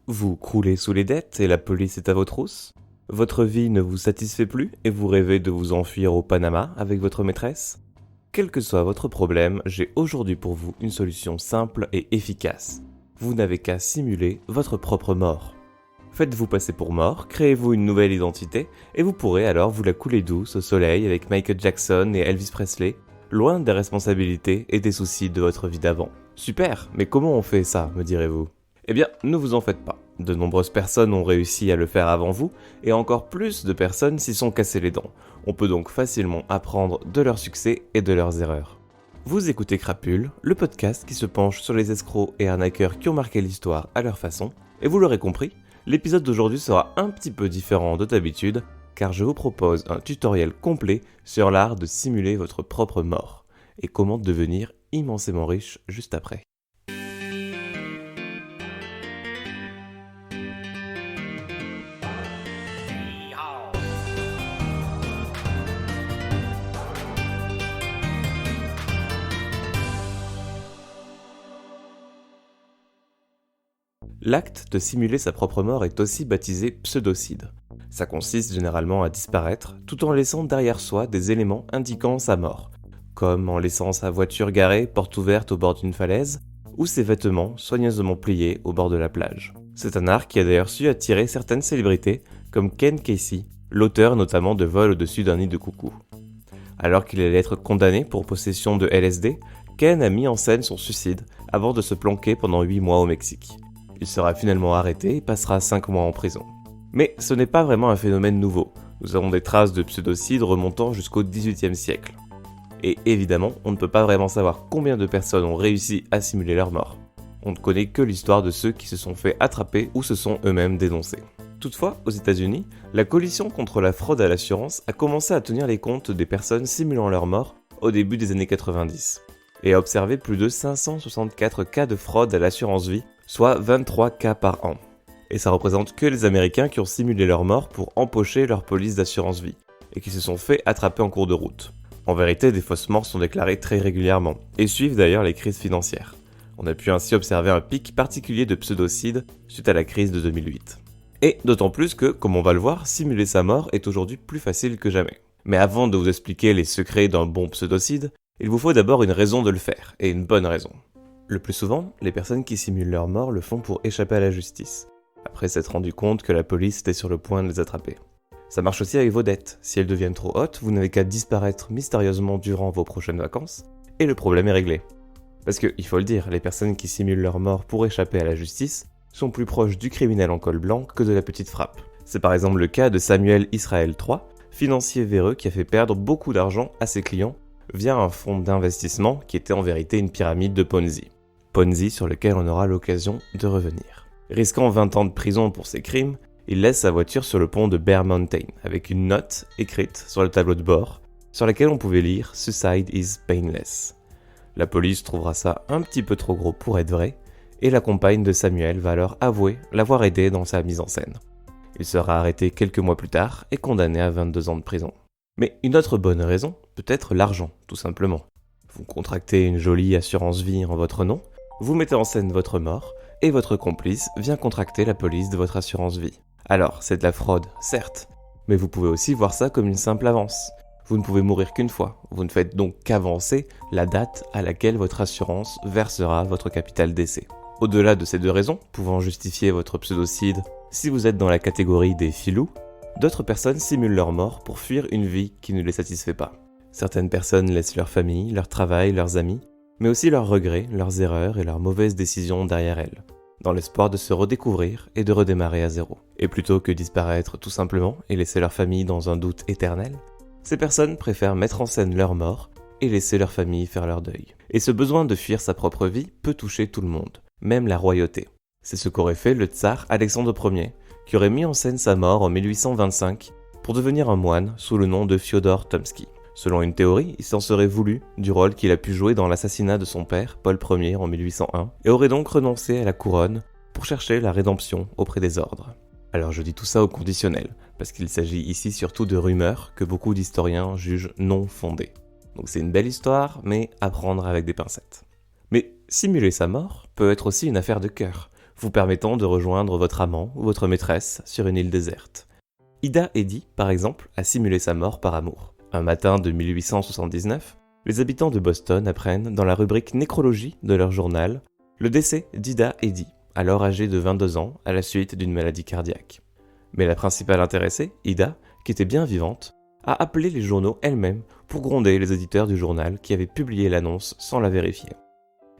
Vous croulez sous les dettes et la police est à vos trousses? Votre vie ne vous satisfait plus et vous rêvez de vous enfuir au Panama avec votre maîtresse? Quel que soit votre problème, j'ai aujourd'hui pour vous une solution simple et efficace. Vous n'avez qu'à simuler votre propre mort. Faites-vous passer pour mort, créez-vous une nouvelle identité et vous pourrez alors vous la couler douce au soleil avec Michael Jackson et Elvis Presley, loin des responsabilités et des soucis de votre vie d'avant. Super, mais comment on fait ça, me direz-vous? Eh bien, ne vous en faites pas. De nombreuses personnes ont réussi à le faire avant vous, et encore plus de personnes s'y sont cassées les dents. On peut donc facilement apprendre de leurs succès et de leurs erreurs. Vous écoutez Crapule, le podcast qui se penche sur les escrocs et arnaqueurs qui ont marqué l'histoire à leur façon, et vous l'aurez compris, l'épisode d'aujourd'hui sera un petit peu différent de d'habitude, car je vous propose un tutoriel complet sur l'art de simuler votre propre mort, et comment devenir immensément riche juste après. L'acte de simuler sa propre mort est aussi baptisé pseudocide. Ça consiste généralement à disparaître tout en laissant derrière soi des éléments indiquant sa mort, comme en laissant sa voiture garée porte ouverte au bord d'une falaise ou ses vêtements soigneusement pliés au bord de la plage. C'est un art qui a d'ailleurs su attirer certaines célébrités comme Ken Casey, l'auteur notamment de Vol au-dessus d'un nid de coucou. Alors qu'il allait être condamné pour possession de LSD, Ken a mis en scène son suicide avant de se planquer pendant 8 mois au Mexique. Il sera finalement arrêté et passera 5 mois en prison. Mais ce n'est pas vraiment un phénomène nouveau. Nous avons des traces de pseudocide remontant jusqu'au XVIIIe siècle. Et évidemment, on ne peut pas vraiment savoir combien de personnes ont réussi à simuler leur mort. On ne connaît que l'histoire de ceux qui se sont fait attraper ou se sont eux-mêmes dénoncés. Toutefois, aux États-Unis, la coalition contre la fraude à l'assurance a commencé à tenir les comptes des personnes simulant leur mort au début des années 90 et a observé plus de 564 cas de fraude à l'assurance vie, soit 23 cas par an. Et ça représente que les Américains qui ont simulé leur mort pour empocher leur police d'assurance vie, et qui se sont fait attraper en cours de route. En vérité, des fausses morts sont déclarées très régulièrement, et suivent d'ailleurs les crises financières. On a pu ainsi observer un pic particulier de pseudocide suite à la crise de 2008. Et d'autant plus que, comme on va le voir, simuler sa mort est aujourd'hui plus facile que jamais. Mais avant de vous expliquer les secrets d'un bon pseudocide, il vous faut d'abord une raison de le faire, et une bonne raison. Le plus souvent, les personnes qui simulent leur mort le font pour échapper à la justice, après s'être rendu compte que la police était sur le point de les attraper. Ça marche aussi avec vos dettes. Si elles deviennent trop hautes, vous n'avez qu'à disparaître mystérieusement durant vos prochaines vacances, et le problème est réglé. Parce que, il faut le dire, les personnes qui simulent leur mort pour échapper à la justice sont plus proches du criminel en col blanc que de la petite frappe. C'est par exemple le cas de Samuel Israel III, financier véreux qui a fait perdre beaucoup d'argent à ses clients via un fonds d'investissement qui était en vérité une pyramide de Ponzi. Ponzi sur lequel on aura l'occasion de revenir. Risquant 20 ans de prison pour ses crimes, il laisse sa voiture sur le pont de Bear Mountain avec une note écrite sur le tableau de bord sur laquelle on pouvait lire « Suicide is painless ». La police trouvera ça un petit peu trop gros pour être vrai et la compagne de Samuel va alors avouer l'avoir aidé dans sa mise en scène. Il sera arrêté quelques mois plus tard et condamné à 22 ans de prison. Mais une autre bonne raison peut être l'argent, tout simplement. Vous contractez une jolie assurance vie en votre nom, vous mettez en scène votre mort, et votre complice vient contracter la police de votre assurance vie. Alors, c'est de la fraude, certes, mais vous pouvez aussi voir ça comme une simple avance. Vous ne pouvez mourir qu'une fois, vous ne faites donc qu'avancer la date à laquelle votre assurance versera votre capital décès. Au-delà de ces deux raisons, pouvant justifier votre pseudocide, si vous êtes dans la catégorie des filous, d'autres personnes simulent leur mort pour fuir une vie qui ne les satisfait pas. Certaines personnes laissent leur famille, leur travail, leurs amis, mais aussi leurs regrets, leurs erreurs et leurs mauvaises décisions derrière elles, dans l'espoir de se redécouvrir et de redémarrer à zéro. Et plutôt que disparaître tout simplement et laisser leur famille dans un doute éternel, ces personnes préfèrent mettre en scène leur mort et laisser leur famille faire leur deuil. Et ce besoin de fuir sa propre vie peut toucher tout le monde, même la royauté. C'est ce qu'aurait fait le tsar Alexandre Ier, qui aurait mis en scène sa mort en 1825 pour devenir un moine sous le nom de Fyodor Tomsky. Selon une théorie, il s'en serait voulu du rôle qu'il a pu jouer dans l'assassinat de son père, Paul Ier, en 1801, et aurait donc renoncé à la couronne pour chercher la rédemption auprès des ordres. Alors je dis tout ça au conditionnel, parce qu'il s'agit ici surtout de rumeurs que beaucoup d'historiens jugent non fondées. Donc c'est une belle histoire, mais à prendre avec des pincettes. Mais simuler sa mort peut être aussi une affaire de cœur. vous permettant de rejoindre votre amant ou votre maîtresse sur une île déserte. Ida Eddy, par exemple, a simulé sa mort par amour. Un matin de 1879, les habitants de Boston apprennent, dans la rubrique nécrologie de leur journal, le décès d'Ida Eddy, alors âgée de 22 ans, à la suite d'une maladie cardiaque. Mais la principale intéressée, Ida, qui était bien vivante, a appelé les journaux elle-même pour gronder les éditeurs du journal qui avaient publié l'annonce sans la vérifier.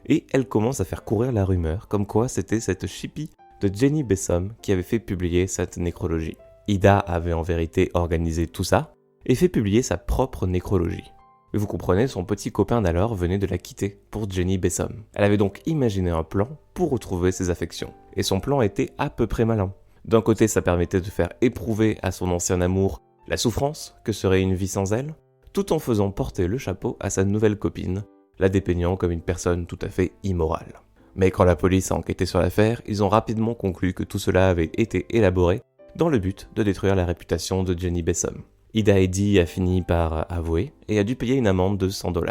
Et elle commence à faire courir la rumeur comme quoi c'était cette chippie de Jenny Bessom qui avait fait publier cette nécrologie. Ida avait en vérité organisé tout ça et fait publier sa propre nécrologie. Mais vous comprenez, son petit copain d'alors venait de la quitter pour Jenny Bessom. Elle avait donc imaginé un plan pour retrouver ses affections. Et son plan était à peu près malin. D'un côté, ça permettait de faire éprouver à son ancien amour la souffrance que serait une vie sans elle, tout en faisant porter le chapeau à sa nouvelle copine, la dépeignant comme une personne tout à fait immorale. Mais quand la police a enquêté sur l'affaire, ils ont rapidement conclu que tout cela avait été élaboré dans le but de détruire la réputation de Jenny Bessom. Ida Eddy a fini par avouer et a dû payer une amende de $100.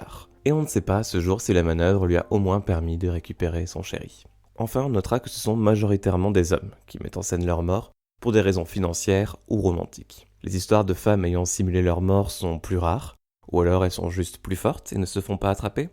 Et on ne sait pas ce jour si la manœuvre lui a au moins permis de récupérer son chéri. Enfin, on notera que ce sont majoritairement des hommes qui mettent en scène leur mort pour des raisons financières ou romantiques. Les histoires de femmes ayant simulé leur mort sont plus rares, ou alors elles sont juste plus fortes et ne se font pas attraper.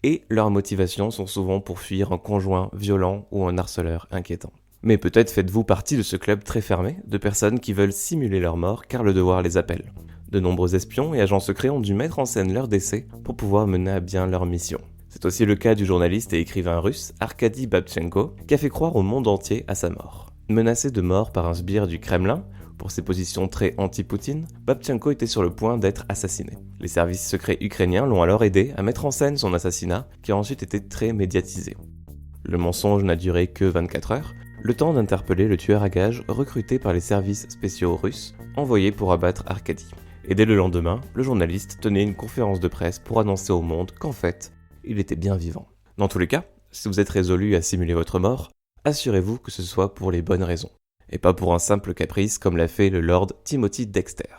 Et leurs motivations sont souvent pour fuir un conjoint violent ou un harceleur inquiétant. Mais peut-être faites-vous partie de ce club très fermé de personnes qui veulent simuler leur mort car le devoir les appelle. De nombreux espions et agents secrets ont dû mettre en scène leur décès pour pouvoir mener à bien leur mission. C'est aussi le cas du journaliste et écrivain russe Arkady Babchenko qui a fait croire au monde entier à sa mort. Menacé de mort par un sbire du Kremlin, pour ses positions très anti-Poutine, Babchenko était sur le point d'être assassiné. Les services secrets ukrainiens l'ont alors aidé à mettre en scène son assassinat qui a ensuite été très médiatisé. Le mensonge n'a duré que 24 heures, le temps d'interpeller le tueur à gages recruté par les services spéciaux russes, envoyé pour abattre Arkady. Et dès le lendemain, le journaliste tenait une conférence de presse pour annoncer au monde qu'en fait, il était bien vivant. Dans tous les cas, si vous êtes résolu à simuler votre mort, assurez-vous que ce soit pour les bonnes raisons, et pas pour un simple caprice comme l'a fait le Lord Timothy Dexter.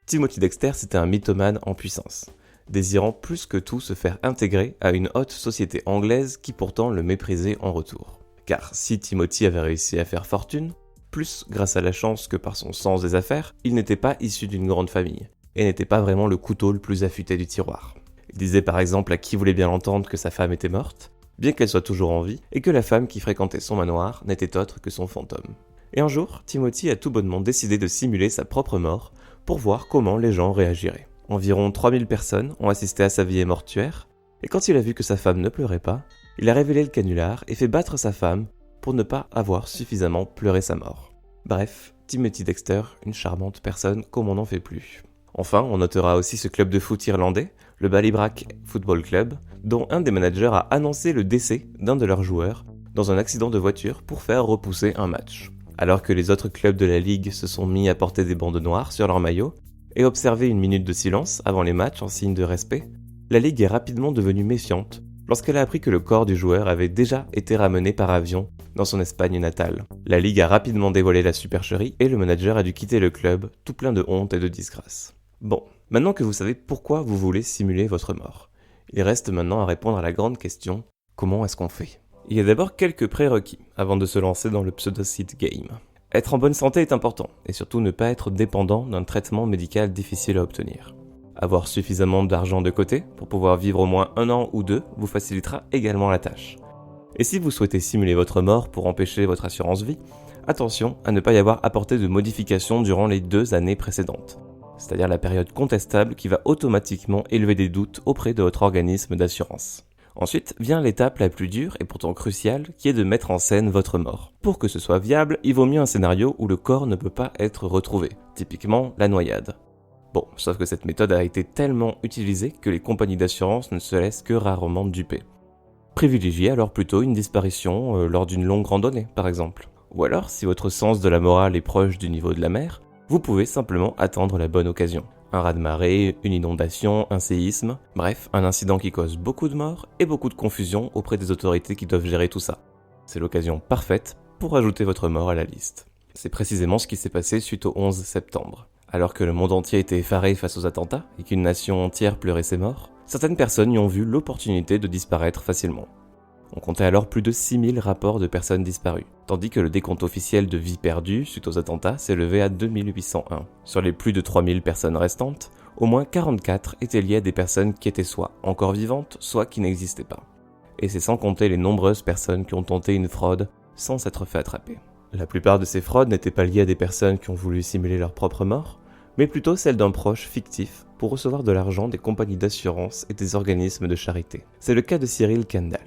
Timothy Dexter, c'était un mythomane en puissance, désirant plus que tout se faire intégrer à une haute société anglaise qui pourtant le méprisait en retour. Car si Timothy avait réussi à faire fortune, plus grâce à la chance que par son sens des affaires, il n'était pas issu d'une grande famille, et n'était pas vraiment le couteau le plus affûté du tiroir. Il disait par exemple à qui voulait bien l'entendre que sa femme était morte, bien qu'elle soit toujours en vie, et que la femme qui fréquentait son manoir n'était autre que son fantôme. Et un jour, Timothy a tout bonnement décidé de simuler sa propre mort pour voir comment les gens réagiraient. Environ 3000 personnes ont assisté à sa veillée mortuaire, et quand il a vu que sa femme ne pleurait pas, il a révélé le canular et fait battre sa femme pour ne pas avoir suffisamment pleuré sa mort. Bref, Timothy Dexter, une charmante personne comme on n'en fait plus. Enfin, on notera aussi ce club de foot irlandais, le Ballybrack Football Club, dont un des managers a annoncé le décès d'un de leurs joueurs dans un accident de voiture pour faire repousser un match. Alors que les autres clubs de la ligue se sont mis à porter des bandes noires sur leurs maillots et observer une minute de silence avant les matchs en signe de respect, la ligue est rapidement devenue méfiante lorsqu'elle a appris que le corps du joueur avait déjà été ramené par avion dans son Espagne natale. La ligue a rapidement dévoilé la supercherie et le manager a dû quitter le club, tout plein de honte et de disgrâce. Bon, maintenant que vous savez pourquoi vous voulez simuler votre mort, il reste maintenant à répondre à la grande question, comment est-ce qu'on fait ? Il y a d'abord quelques prérequis avant de se lancer dans le pseudocide game. Être en bonne santé est important, et surtout ne pas être dépendant d'un traitement médical difficile à obtenir. Avoir suffisamment d'argent de côté pour pouvoir vivre au moins 1 an ou 2 vous facilitera également la tâche. Et si vous souhaitez simuler votre mort pour empêcher votre assurance vie, attention à ne pas y avoir apporté de modifications durant les 2 années précédentes, c'est-à-dire la période contestable qui va automatiquement élever des doutes auprès de votre organisme d'assurance. Ensuite vient l'étape la plus dure et pourtant cruciale qui est de mettre en scène votre mort. Pour que ce soit viable, il vaut mieux un scénario où le corps ne peut pas être retrouvé, typiquement la noyade. Bon, sauf que cette méthode a été tellement utilisée que les compagnies d'assurance ne se laissent que rarement duper. Privilégiez alors plutôt une disparition lors d'une longue randonnée, par exemple. Ou alors, si votre sens de la morale est proche du niveau de la mer, vous pouvez simplement attendre la bonne occasion. Un raz-de-marée, une inondation, un séisme, bref, un incident qui cause beaucoup de morts et beaucoup de confusion auprès des autorités qui doivent gérer tout ça. C'est l'occasion parfaite pour ajouter votre mort à la liste. C'est précisément ce qui s'est passé suite au 11 septembre. Alors que le monde entier était effaré face aux attentats et qu'une nation entière pleurait ses morts, certaines personnes y ont vu l'opportunité de disparaître facilement. On comptait alors plus de 6000 rapports de personnes disparues, tandis que le décompte officiel de vies perdues suite aux attentats s'élevait à 2801. Sur les plus de 3000 personnes restantes, au moins 44 étaient liées à des personnes qui étaient soit encore vivantes, soit qui n'existaient pas. Et c'est sans compter les nombreuses personnes qui ont tenté une fraude sans s'être fait attraper. La plupart de ces fraudes n'étaient pas liées à des personnes qui ont voulu simuler leur propre mort, mais plutôt celle d'un proche fictif pour recevoir de l'argent des compagnies d'assurance et des organismes de charité. C'est le cas de Cyril Kendall.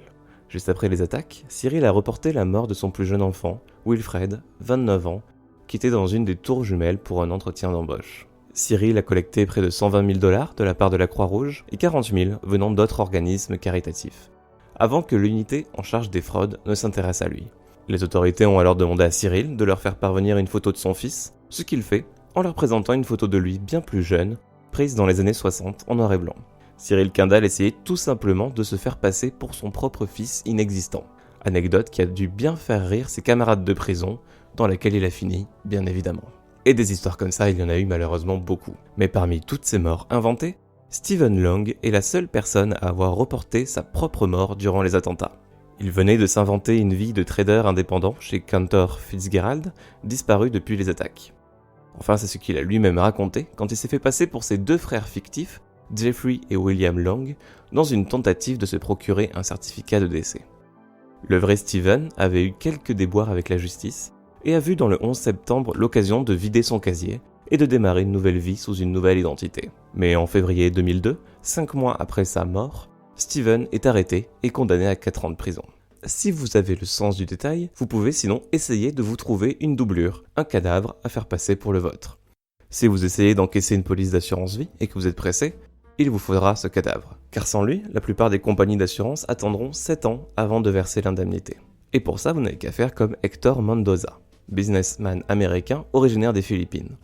Juste après les attaques, Cyril a reporté la mort de son plus jeune enfant, Wilfred, 29 ans, qui était dans une des tours jumelles pour un entretien d'embauche. Cyril a collecté près de 120 000 $ de la part de la Croix-Rouge et 40 000 venant d'autres organismes caritatifs, avant que l'unité en charge des fraudes ne s'intéresse à lui. Les autorités ont alors demandé à Cyril de leur faire parvenir une photo de son fils, ce qu'il fait en leur présentant une photo de lui bien plus jeune, prise dans les années 60 en noir et blanc. Cyril Kendall essayait tout simplement de se faire passer pour son propre fils inexistant. Anecdote qui a dû bien faire rire ses camarades de prison, dans laquelle il a fini, bien évidemment. Et des histoires comme ça, il y en a eu malheureusement beaucoup. Mais parmi toutes ces morts inventées, Stephen Long est la seule personne à avoir reporté sa propre mort durant les attentats. Il venait de s'inventer une vie de trader indépendant chez Cantor Fitzgerald, disparu depuis les attaques. Enfin, c'est ce qu'il a lui-même raconté quand il s'est fait passer pour ses deux frères fictifs, Jeffrey et William Long, dans une tentative de se procurer un certificat de décès. Le vrai Stephen avait eu quelques déboires avec la justice et a vu dans le 11 septembre l'occasion de vider son casier et de démarrer une nouvelle vie sous une nouvelle identité. Mais en février 2002, 5 mois après sa mort, Stephen est arrêté et condamné à 4 ans de prison. Si vous avez le sens du détail, vous pouvez sinon essayer de vous trouver une doublure, un cadavre à faire passer pour le vôtre. Si vous essayez d'encaisser une police d'assurance vie et que vous êtes pressé, il vous faudra ce cadavre. Car sans lui, la plupart des compagnies d'assurance attendront 7 ans avant de verser l'indemnité. Et pour ça, vous n'avez qu'à faire comme Héctor Mendoza, businessman américain originaire des Philippines.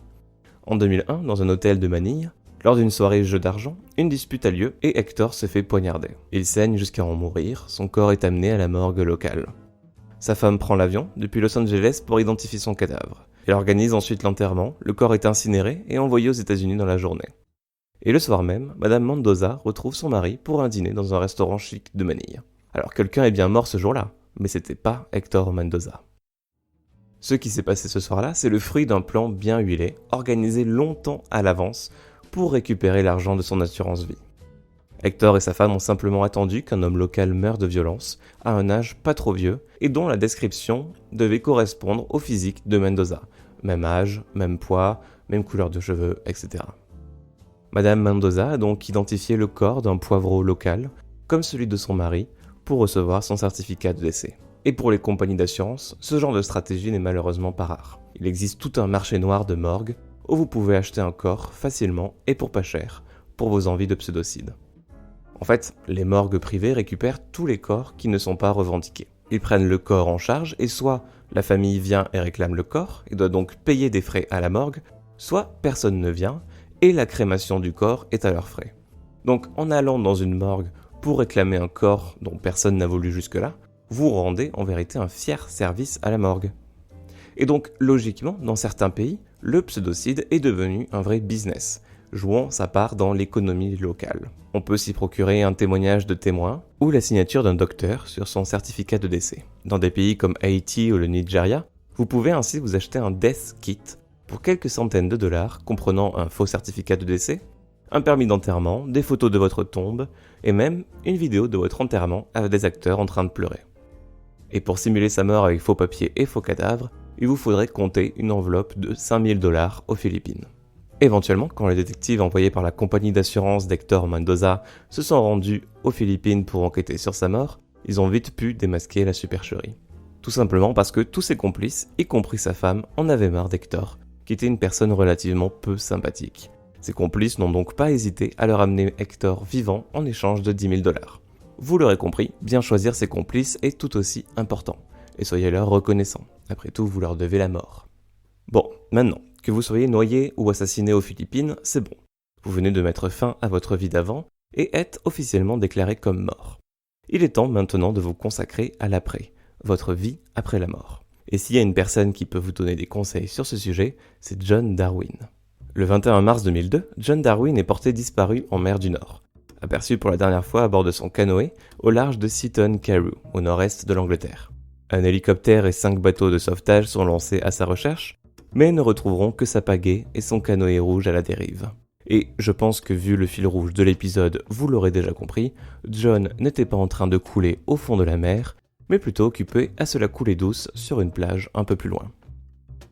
En 2001, dans un hôtel de Manille, lors d'une soirée jeu d'argent, une dispute a lieu et Héctor se fait poignarder. Il saigne jusqu'à en mourir, son corps est amené à la morgue locale. Sa femme prend l'avion depuis Los Angeles pour identifier son cadavre. Elle organise ensuite l'enterrement, le corps est incinéré et envoyé aux États-Unis dans la journée. Et le soir même, Madame Mendoza retrouve son mari pour un dîner dans un restaurant chic de Manille. Alors quelqu'un est bien mort ce jour-là, mais c'était pas Héctor Mendoza. Ce qui s'est passé ce soir-là, c'est le fruit d'un plan bien huilé, organisé longtemps à l'avance pour récupérer l'argent de son assurance vie. Héctor et sa femme ont simplement attendu qu'un homme local meure de violence, à un âge pas trop vieux, et dont la description devait correspondre au physique de Mendoza. Même âge, même poids, même couleur de cheveux, etc. Madame Mendoza a donc identifié le corps d'un poivreau local, comme celui de son mari, pour recevoir son certificat de décès. Et pour les compagnies d'assurance, ce genre de stratégie n'est malheureusement pas rare. Il existe tout un marché noir de morgue, où vous pouvez acheter un corps facilement et pour pas cher, pour vos envies de pseudocide. En fait, les morgues privées récupèrent tous les corps qui ne sont pas revendiqués. Ils prennent le corps en charge et soit la famille vient et réclame le corps et doit donc payer des frais à la morgue, soit personne ne vient et la crémation du corps est à leurs frais. Donc en allant dans une morgue pour réclamer un corps dont personne n'a voulu jusque-là, vous rendez en vérité un fier service à la morgue. Et donc logiquement, dans certains pays, le pseudocide est devenu un vrai business, jouant sa part dans l'économie locale. On peut s'y procurer un témoignage de témoin ou la signature d'un docteur sur son certificat de décès. Dans des pays comme Haïti ou le Nigeria, vous pouvez ainsi vous acheter un death kit pour quelques centaines de dollars comprenant un faux certificat de décès, un permis d'enterrement, des photos de votre tombe et même une vidéo de votre enterrement avec des acteurs en train de pleurer. Et pour simuler sa mort avec faux papiers et faux cadavres, il vous faudrait compter une enveloppe de 5000 $ aux Philippines. Éventuellement, quand les détectives envoyés par la compagnie d'assurance d'Héctor Mendoza se sont rendus aux Philippines pour enquêter sur sa mort, ils ont vite pu démasquer la supercherie. Tout simplement parce que tous ses complices, y compris sa femme, en avaient marre d'Héctor, qui était une personne relativement peu sympathique. Ses complices n'ont donc pas hésité à leur amener Héctor vivant en échange de 10 000 $. Vous l'aurez compris, bien choisir ses complices est tout aussi important, et soyez leur reconnaissants. Après tout, vous leur devez la mort. Bon, maintenant, que vous soyez noyé ou assassiné aux Philippines, c'est bon. Vous venez de mettre fin à votre vie d'avant et êtes officiellement déclaré comme mort. Il est temps maintenant de vous consacrer à l'après, votre vie après la mort. Et s'il y a une personne qui peut vous donner des conseils sur ce sujet, c'est John Darwin. Le 21 mars 2002, John Darwin est porté disparu en mer du Nord. aperçu pour la dernière fois à bord de son canoë au large de Seaton Carew, au nord-est de l'Angleterre. Un hélicoptère et 5 bateaux de sauvetage sont lancés à sa recherche, mais ne retrouveront que sa pagaie et son canoë rouge à la dérive. Et je pense que vu le fil rouge de l'épisode, vous l'aurez déjà compris, John n'était pas en train de couler au fond de la mer, mais plutôt occupé à se la couler douce sur une plage un peu plus loin.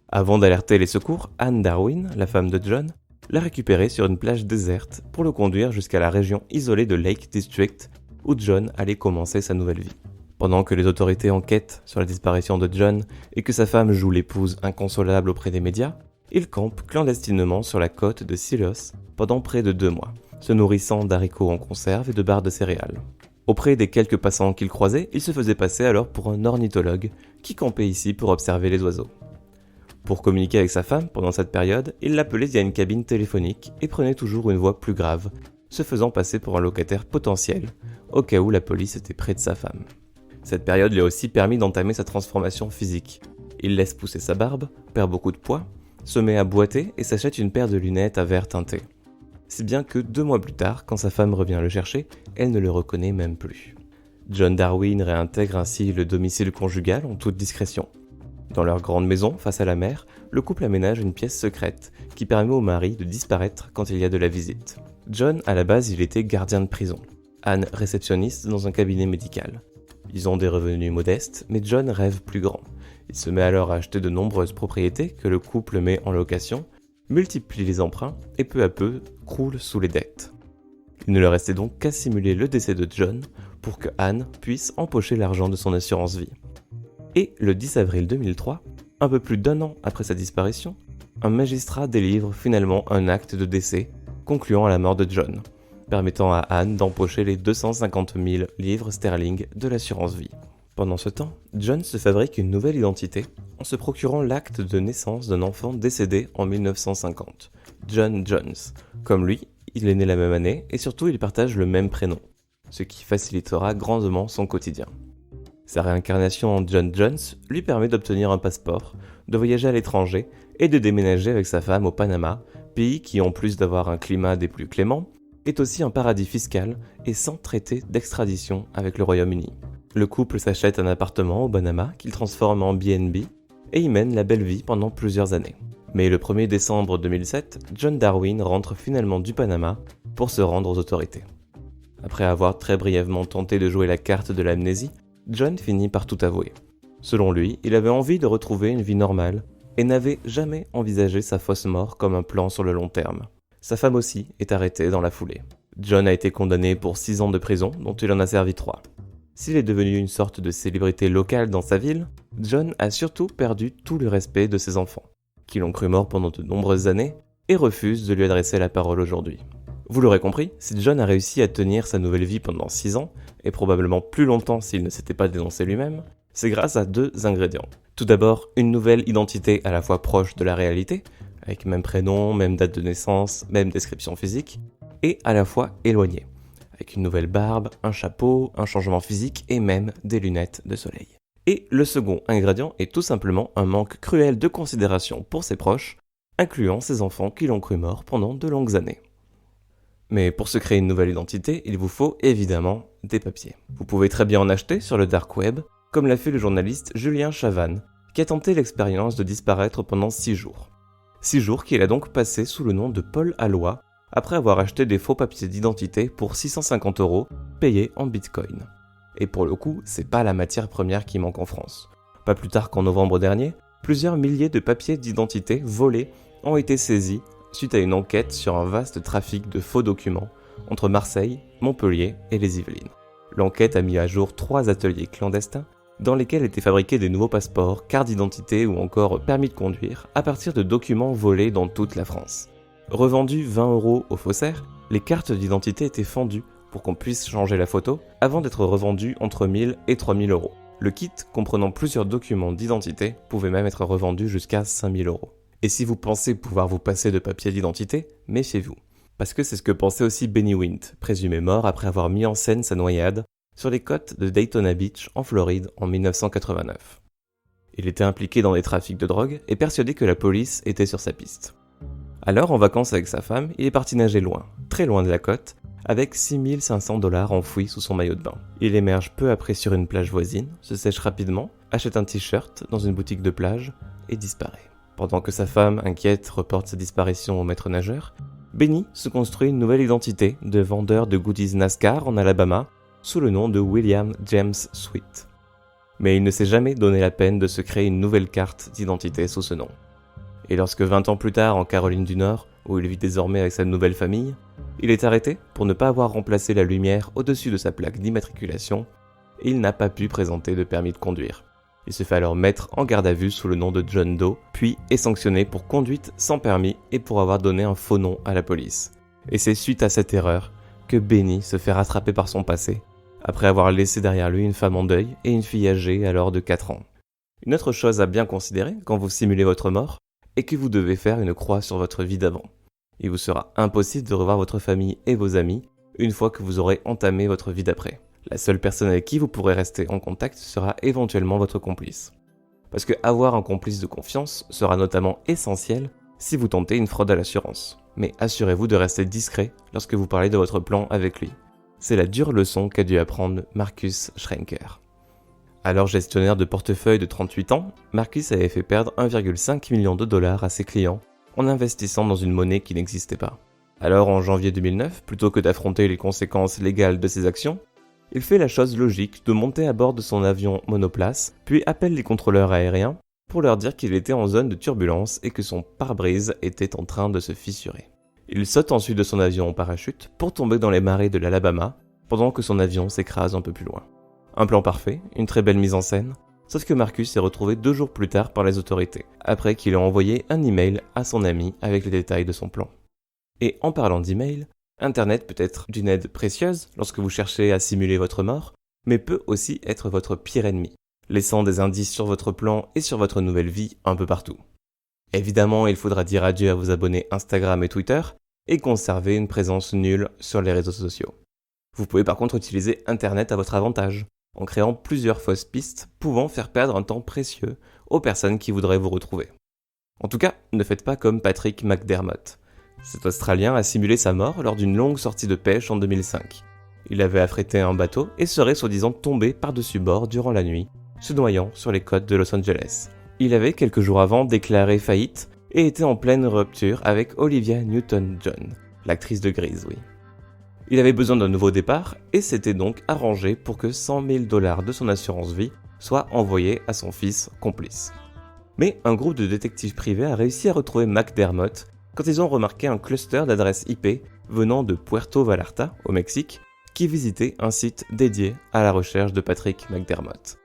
Avant d'alerter les secours, Anne Darwin, la femme de John, l'a récupéré sur une plage déserte pour le conduire jusqu'à la région isolée de Lake District, où John allait commencer sa nouvelle vie. Pendant que les autorités enquêtent sur la disparition de John et que sa femme joue l'épouse inconsolable auprès des médias, il campe clandestinement sur la côte de Silos pendant près de 2 mois, se nourrissant d'haricots en conserve et de barres de céréales. Auprès des quelques passants qu'il croisait, il se faisait passer alors pour un ornithologue qui campait ici pour observer les oiseaux. Pour communiquer avec sa femme pendant cette période, il l'appelait via une cabine téléphonique et prenait toujours une voix plus grave, se faisant passer pour un locataire potentiel, au cas où la police était près de sa femme. Cette période lui a aussi permis d'entamer sa transformation physique. Il laisse pousser sa barbe, perd beaucoup de poids, se met à boiter et s'achète une paire de lunettes à verre teinté. Si bien que 2 mois plus tard, quand sa femme revient le chercher, elle ne le reconnaît même plus. John Darwin réintègre ainsi le domicile conjugal en toute discrétion. Dans leur grande maison, face à la mer, le couple aménage une pièce secrète qui permet au mari de disparaître quand il y a de la visite. John, à la base, il était gardien de prison. Anne, réceptionniste dans un cabinet médical. Ils ont des revenus modestes, mais John rêve plus grand. Il se met alors à acheter de nombreuses propriétés que le couple met en location, multiplie les emprunts et peu à peu croule sous les dettes. Il ne leur restait donc qu'à simuler le décès de John pour que Anne puisse empocher l'argent de son assurance vie. Et le 10 avril 2003, un peu plus d'1 an après sa disparition, un magistrat délivre finalement un acte de décès concluant à la mort de John, permettant à Anne d'empocher les 250 000 livres sterling de l'assurance vie. Pendant ce temps, John se fabrique une nouvelle identité en se procurant l'acte de naissance d'un enfant décédé en 1950, John Jones. Comme lui, il est né la même année et surtout il partage le même prénom, ce qui facilitera grandement son quotidien. Sa réincarnation en John Jones lui permet d'obtenir un passeport, de voyager à l'étranger et de déménager avec sa femme au Panama, pays qui, en plus d'avoir un climat des plus cléments, est aussi un paradis fiscal et sans traité d'extradition avec le Royaume-Uni. Le couple s'achète un appartement au Panama qu'il transforme en B&B et y mène la belle vie pendant plusieurs années. Mais le 1er décembre 2007, John Darwin rentre finalement du Panama pour se rendre aux autorités. Après avoir très brièvement tenté de jouer la carte de l'amnésie, John finit par tout avouer. Selon lui, il avait envie de retrouver une vie normale et n'avait jamais envisagé sa fausse mort comme un plan sur le long terme. Sa femme aussi est arrêtée dans la foulée. John a été condamné pour 6 ans de prison, dont il en a servi 3. S'il est devenu une sorte de célébrité locale dans sa ville, John a surtout perdu tout le respect de ses enfants, qui l'ont cru mort pendant de nombreuses années et refusent de lui adresser la parole aujourd'hui. Vous l'aurez compris, si John a réussi à tenir sa nouvelle vie pendant 6 ans, et probablement plus longtemps s'il ne s'était pas dénoncé lui-même, c'est grâce à 2 ingrédients. Tout d'abord, une nouvelle identité à la fois proche de la réalité, avec même prénom, même date de naissance, même description physique, et à la fois éloignée, avec une nouvelle barbe, un chapeau, un changement physique et même des lunettes de soleil. Et le second ingrédient est tout simplement un manque cruel de considération pour ses proches, incluant ses enfants qui l'ont cru mort pendant de longues années. Mais pour se créer une nouvelle identité, il vous faut évidemment des papiers. Vous pouvez très bien en acheter sur le dark web, comme l'a fait le journaliste Julien Chavannes, qui a tenté l'expérience de disparaître pendant 6 jours. 6 jours qu'il a donc passé sous le nom de Paul Alloy, après avoir acheté des faux papiers d'identité pour 650 € payés en bitcoin. Et pour le coup, c'est pas la matière première qui manque en France. Pas plus tard qu'en novembre dernier, plusieurs milliers de papiers d'identité volés ont été saisis suite à une enquête sur un vaste trafic de faux documents entre Marseille, Montpellier et les Yvelines. L'enquête a mis à jour 3 ateliers clandestins dans lesquels étaient fabriqués des nouveaux passeports, cartes d'identité ou encore permis de conduire à partir de documents volés dans toute la France. Revendues 20 € aux faussaires, les cartes d'identité étaient fendues pour qu'on puisse changer la photo avant d'être revendues entre 1000 et 3000 €. Le kit, comprenant plusieurs documents d'identité, pouvait même être revendu jusqu'à 5000 €. Et si vous pensez pouvoir vous passer de papier d'identité, méfiez-vous. Parce que c'est ce que pensait aussi Benny Wint, présumé mort après avoir mis en scène sa noyade sur les côtes de Daytona Beach en Floride en 1989. Il était impliqué dans des trafics de drogue et persuadé que la police était sur sa piste. Alors, en vacances avec sa femme, il est parti nager loin, très loin de la côte, avec 6 500 $ enfouis sous son maillot de bain. Il émerge peu après sur une plage voisine, se sèche rapidement, achète un t-shirt dans une boutique de plage et disparaît. Pendant que sa femme, inquiète, reporte sa disparition au maître nageur, Benny se construit une nouvelle identité de vendeur de goodies NASCAR en Alabama sous le nom de William James Sweet. Mais il ne s'est jamais donné la peine de se créer une nouvelle carte d'identité sous ce nom. Et lorsque 20 ans plus tard, en Caroline du Nord, où il vit désormais avec sa nouvelle famille, il est arrêté pour ne pas avoir remplacé la lumière au-dessus de sa plaque d'immatriculation, et il n'a pas pu présenter de permis de conduire. Il se fait alors mettre en garde à vue sous le nom de John Doe, puis est sanctionné pour conduite sans permis et pour avoir donné un faux nom à la police. Et c'est suite à cette erreur que Benny se fait rattraper par son passé, après avoir laissé derrière lui une femme en deuil et une fille âgée alors de 4 ans. Une autre chose à bien considérer quand vous simulez votre mort est que vous devez faire une croix sur votre vie d'avant. Il vous sera impossible de revoir votre famille et vos amis une fois que vous aurez entamé votre vie d'après. La seule personne avec qui vous pourrez rester en contact sera éventuellement votre complice. Parce que avoir un complice de confiance sera notamment essentiel si vous tentez une fraude à l'assurance. Mais assurez-vous de rester discret lorsque vous parlez de votre plan avec lui. C'est la dure leçon qu'a dû apprendre Marcus Schrenker. Alors gestionnaire de portefeuille de 38 ans, Marcus avait fait perdre 1,5 million de dollars à ses clients en investissant dans une monnaie qui n'existait pas. Alors en janvier 2009, plutôt que d'affronter les conséquences légales de ses actions, il fait la chose logique de monter à bord de son avion monoplace, puis appelle les contrôleurs aériens pour leur dire qu'il était en zone de turbulence et que son pare-brise était en train de se fissurer. Il saute ensuite de son avion en parachute pour tomber dans les marais de l'Alabama, pendant que son avion s'écrase un peu plus loin. Un plan parfait, une très belle mise en scène, sauf que Marcus est retrouvé 2 jours plus tard par les autorités, après qu'il ait envoyé un email à son ami avec les détails de son plan. Et en parlant d'email, Internet peut être d'une aide précieuse lorsque vous cherchez à simuler votre mort, mais peut aussi être votre pire ennemi, laissant des indices sur votre plan et sur votre nouvelle vie un peu partout. Évidemment, il faudra dire adieu à vos abonnés Instagram et Twitter, et conserver une présence nulle sur les réseaux sociaux. Vous pouvez par contre utiliser Internet à votre avantage, en créant plusieurs fausses pistes pouvant faire perdre un temps précieux aux personnes qui voudraient vous retrouver. En tout cas, ne faites pas comme Patrick McDermott. Cet Australien a simulé sa mort lors d'une longue sortie de pêche en 2005. Il avait affrété un bateau et serait soi-disant tombé par-dessus bord durant la nuit, se noyant sur les côtes de Los Angeles. Il avait quelques jours avant déclaré faillite et était en pleine rupture avec Olivia Newton-John, l'actrice de Grease, oui. Il avait besoin d'un nouveau départ et s'était donc arrangé pour que 100 000 $ de son assurance vie soient envoyés à son fils complice. Mais un groupe de détectives privés a réussi à retrouver McDermott quand ils ont remarqué un cluster d'adresses IP venant de Puerto Vallarta, au Mexique, qui visitait un site dédié à la recherche de Patrick McDermott.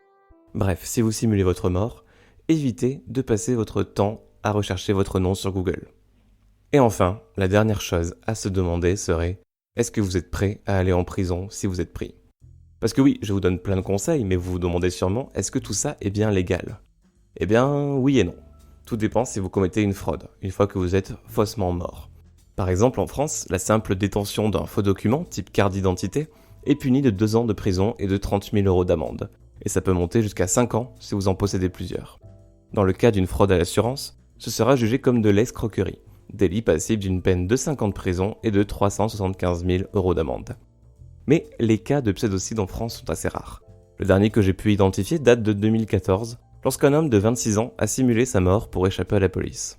Bref, si vous simulez votre mort, évitez de passer votre temps à rechercher votre nom sur Google. Et enfin, la dernière chose à se demander serait: est-ce que vous êtes prêt à aller en prison si vous êtes pris ? Parce que oui, je vous donne plein de conseils, mais vous vous demandez sûrement, est-ce que tout ça est bien légal ? Eh bien, oui et non. Tout dépend si vous commettez une fraude, une fois que vous êtes faussement mort. Par exemple, en France, la simple détention d'un faux document, type carte d'identité, est punie de 2 ans de prison et de 30 000 € d'amende. Et ça peut monter jusqu'à 5 ans si vous en possédez plusieurs. Dans le cas d'une fraude à l'assurance, ce sera jugé comme de l'escroquerie, délit passible d'une peine de 5 ans de prison et de 375 000 € d'amende. Mais les cas de pseudocide en France sont assez rares. Le dernier que j'ai pu identifier date de 2014, lorsqu'un homme de 26 ans a simulé sa mort pour échapper à la police.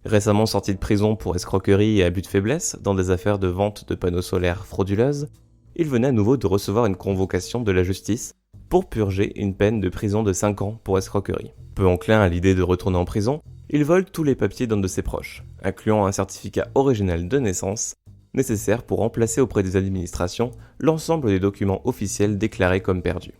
Récemment sorti de prison pour escroquerie et abus de faiblesse dans des affaires de vente de panneaux solaires frauduleuses, il venait à nouveau de recevoir une convocation de la justice pour purger une peine de prison de 5 ans pour escroquerie. Peu enclin à l'idée de retourner en prison, il vole tous les papiers d'un de ses proches, incluant un certificat original de naissance, nécessaire pour remplacer auprès des administrations l'ensemble des documents officiels déclarés comme perdus.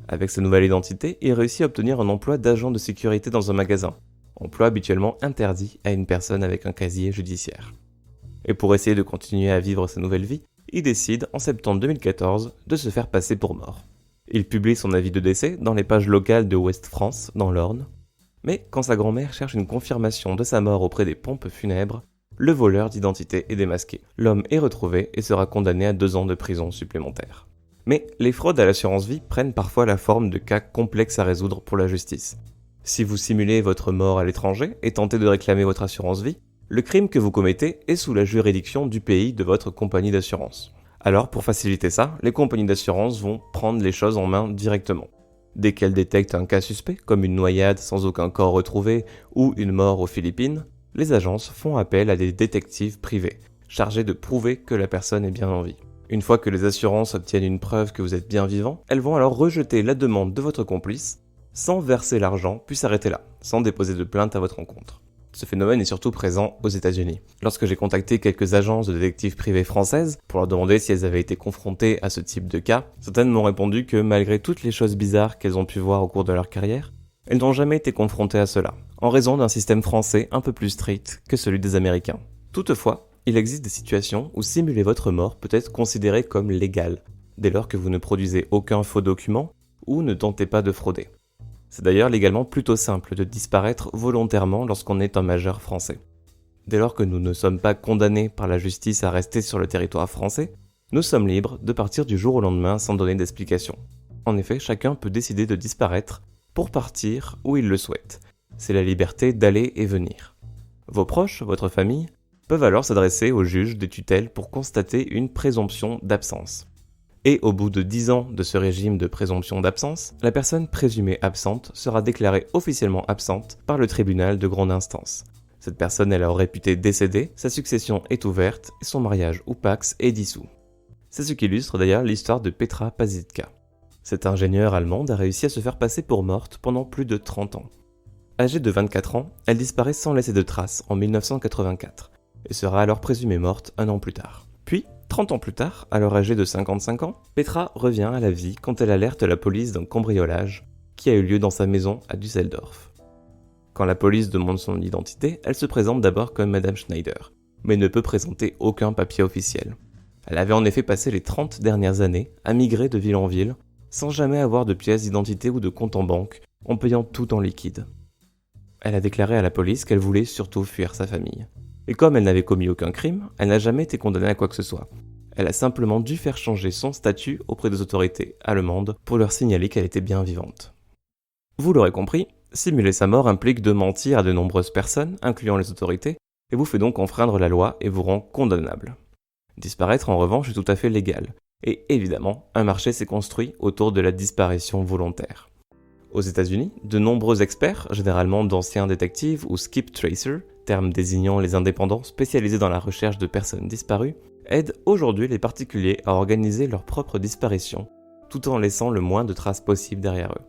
Avec sa nouvelle identité, il réussit à obtenir un emploi d'agent de sécurité dans un magasin, emploi habituellement interdit à une personne avec un casier judiciaire. Et pour essayer de continuer à vivre sa nouvelle vie, il décide en septembre 2014 de se faire passer pour mort. Il publie son avis de décès dans les pages locales de Ouest France, dans l'Orne, mais quand sa grand-mère cherche une confirmation de sa mort auprès des pompes funèbres, le voleur d'identité est démasqué. L'homme est retrouvé et sera condamné à 2 ans de prison supplémentaire. Mais les fraudes à l'assurance vie prennent parfois la forme de cas complexes à résoudre pour la justice. Si vous simulez votre mort à l'étranger et tentez de réclamer votre assurance vie, Le crime que vous commettez est sous la juridiction du pays de votre compagnie d'assurance. Alors, pour faciliter ça, les compagnies d'assurance vont prendre les choses en main directement. Dès qu'elles détectent un cas suspect, comme une noyade sans aucun corps retrouvé ou une mort aux Philippines, les agences font appel à des détectives privés, chargés de prouver que la personne est bien en vie. Une fois que les assurances obtiennent une preuve que vous êtes bien vivant, elles vont alors rejeter la demande de votre complice, sans verser l'argent, puis s'arrêter là, sans déposer de plainte à votre encontre. Ce phénomène est surtout présent aux États-Unis. Lorsque j'ai contacté quelques agences de détectives privées françaises pour leur demander si elles avaient été confrontées à ce type de cas, certaines m'ont répondu que malgré toutes les choses bizarres qu'elles ont pu voir au cours de leur carrière, elles n'ont jamais été confrontées à cela, en raison d'un système français un peu plus strict que celui des Américains. Toutefois, il existe des situations où simuler votre mort peut être considéré comme légal, dès lors que vous ne produisez aucun faux document ou ne tentez pas de frauder. C'est d'ailleurs légalement plutôt simple de disparaître volontairement lorsqu'on est un majeur français. Dès lors que nous ne sommes pas condamnés par la justice à rester sur le territoire français, nous sommes libres de partir du jour au lendemain sans donner d'explication. En effet, chacun peut décider de disparaître pour partir où il le souhaite. C'est la liberté d'aller et venir. Vos proches, votre famille, peuvent alors s'adresser au juge des tutelles pour constater une présomption d'absence. Et au bout de 10 ans de ce régime de présomption d'absence, la personne présumée absente sera déclarée officiellement absente par le tribunal de grande instance. Cette personne est alors réputée décédée, sa succession est ouverte et son mariage ou pax est dissous. C'est ce qui illustre d'ailleurs l'histoire de Petra Pacitka. Cette ingénieure allemande a réussi à se faire passer pour morte pendant plus de 30 ans. Âgée de 24 ans, elle disparaît sans laisser de traces en 1984 et sera alors présumée morte un an plus tard. Puis, 30 ans plus tard, alors âgée de 55 ans, Petra revient à la vie quand elle alerte la police d'un cambriolage qui a eu lieu dans sa maison à Düsseldorf. Quand la police demande son identité, elle se présente d'abord comme Madame Schneider, mais ne peut présenter aucun papier officiel. Elle avait en effet passé les 30 dernières années à migrer de ville en ville, sans jamais avoir de pièce d'identité ou de compte en banque, en payant tout en liquide. Elle a déclaré à la police qu'elle voulait surtout fuir sa famille. Et comme elle n'avait commis aucun crime, elle n'a jamais été condamnée à quoi que ce soit. Elle a simplement dû faire changer son statut auprès des autorités allemandes pour leur signaler qu'elle était bien vivante. Vous l'aurez compris, simuler sa mort implique de mentir à de nombreuses personnes, incluant les autorités, et vous fait donc enfreindre la loi et vous rend condamnable. Disparaître en revanche est tout à fait légal, et évidemment, un marché s'est construit autour de la disparition volontaire. Aux États-Unis, de nombreux experts, généralement d'anciens détectives ou skip tracers, terme désignant les indépendants spécialisés dans la recherche de personnes disparues, aident aujourd'hui les particuliers à organiser leur propre disparition, tout en laissant le moins de traces possibles derrière eux.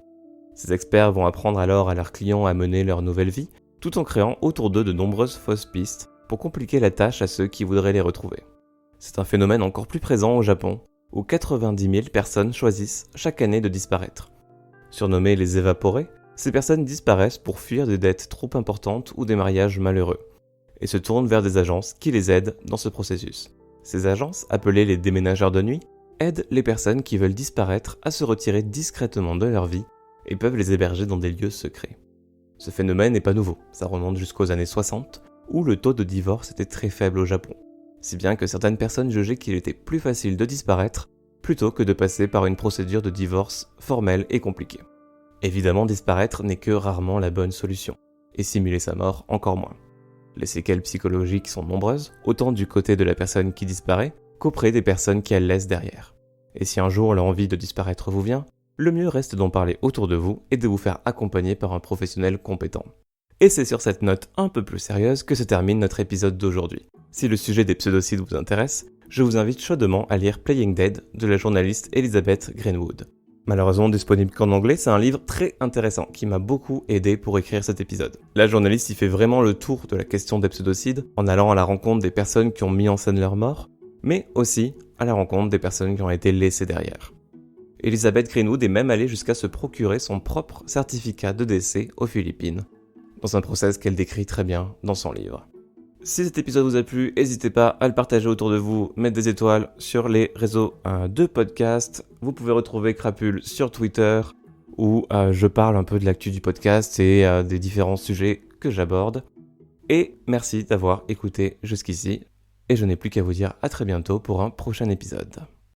Ces experts vont apprendre alors à leurs clients à mener leur nouvelle vie, tout en créant autour d'eux de nombreuses fausses pistes pour compliquer la tâche à ceux qui voudraient les retrouver. C'est un phénomène encore plus présent au Japon, où 90 000 personnes choisissent chaque année de disparaître. Surnommés les évaporés, ces personnes disparaissent pour fuir des dettes trop importantes ou des mariages malheureux, et se tournent vers des agences qui les aident dans ce processus. Ces agences, appelées les déménageurs de nuit, aident les personnes qui veulent disparaître à se retirer discrètement de leur vie et peuvent les héberger dans des lieux secrets. Ce phénomène n'est pas nouveau, ça remonte jusqu'aux années 60, où le taux de divorce était très faible au Japon, si bien que certaines personnes jugeaient qu'il était plus facile de disparaître plutôt que de passer par une procédure de divorce formelle et compliquée. Évidemment, disparaître n'est que rarement la bonne solution, et simuler sa mort encore moins. Les séquelles psychologiques sont nombreuses, autant du côté de la personne qui disparaît qu'auprès des personnes qu'elle laisse derrière. Et si un jour l'envie de disparaître vous vient, le mieux reste d'en parler autour de vous et de vous faire accompagner par un professionnel compétent. Et c'est sur cette note un peu plus sérieuse que se termine notre épisode d'aujourd'hui. Si le sujet des pseudocides vous intéresse, je vous invite chaudement à lire Playing Dead de la journaliste Elizabeth Greenwood. Malheureusement disponible qu'en anglais, c'est un livre très intéressant qui m'a beaucoup aidé pour écrire cet épisode. La journaliste y fait vraiment le tour de la question des pseudocides en allant à la rencontre des personnes qui ont mis en scène leur mort, mais aussi à la rencontre des personnes qui ont été laissées derrière. Elizabeth Greenwood est même allée jusqu'à se procurer son propre certificat de décès aux Philippines, dans un process qu'elle décrit très bien dans son livre. Si cet épisode vous a plu, n'hésitez pas à le partager autour de vous, mettre des étoiles sur les réseaux de podcast. Vous pouvez retrouver Crapule sur Twitter, où je parle un peu de l'actu du podcast et des différents sujets que j'aborde. Et merci d'avoir écouté jusqu'ici, et je n'ai plus qu'à vous dire à très bientôt pour un prochain épisode.